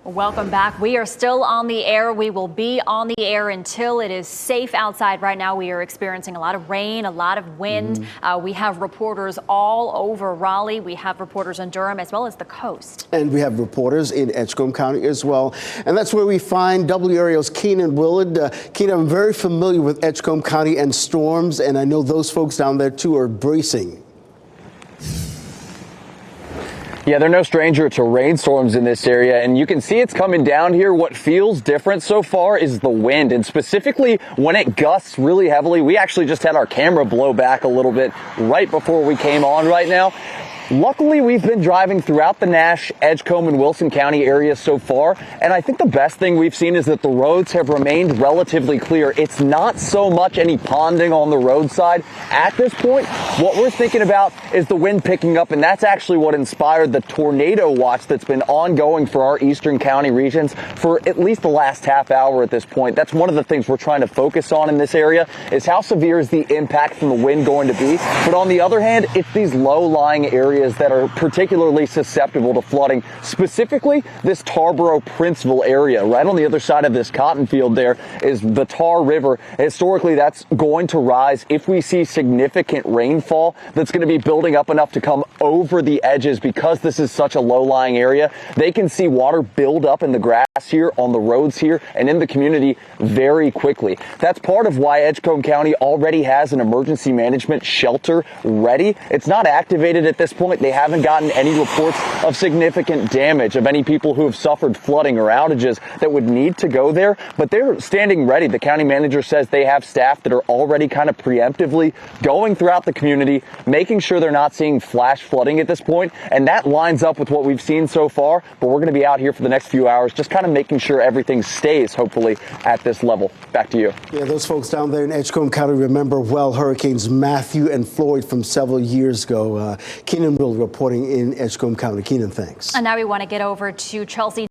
Welcome back. We are still on the air. We will be on the air until it is safe outside. Right now, we are experiencing a lot of rain, a lot of wind. We have reporters all over Raleigh. We have reporters in Durham as well as the coast. And we have reporters in Edgecombe County as well. And that's where we find WRAL's Keenan Willard. Keenan, I'm very familiar with Edgecombe County and storms, and I know those folks down there too are bracing. Yeah, they're no stranger to rainstorms in this area, and you can see it's coming down here. What feels different so far is the wind, and specifically when it gusts really heavily. We actually just had our camera blow back a little bit right before we came on right now. Luckily, we've been driving throughout the Nash, Edgecombe, and Wilson County areas so far, and I think the best thing we've seen is that the roads have remained relatively clear. It's not so much any ponding on the roadside at this point. What we're thinking about is the wind picking up, and that's actually what inspired the tornado watch that's been ongoing for our eastern county regions for at least the last half hour at this point. That's one of the things we're trying to focus on in this area, is how severe is the impact from the wind going to be. But on the other hand, it's these low-lying areas that are particularly susceptible to flooding, specifically this Tarboro-Princeville area. Right on the other side of this cotton field there is the Tar River. Historically, that's going to rise if we see significant rainfall that's going to be building up enough to come over the edges. Because this is such a low-lying area, they can see water build up in the grass here, on the roads here, and in the community very quickly. That's part of why Edgecombe County already has an emergency management shelter ready. It's not activated at this point. They haven't gotten any reports of significant damage, of any people who have suffered flooding or outages that would need to go there, but they're standing ready. The county manager says they have staff that are already kind of preemptively going throughout the community, making sure they're not seeing flash flooding at this point, and that lines up with what we've seen so far. But we're going to be out here for the next few hours, just kind of making sure everything stays, hopefully, at this level. Back to you. Yeah, those folks down there in Edgecombe County remember well Hurricanes Matthew and Floyd from several years ago. Keenan Will reporting in Edgecombe County. Keenan, thanks. And now we want to get over to Chelsea.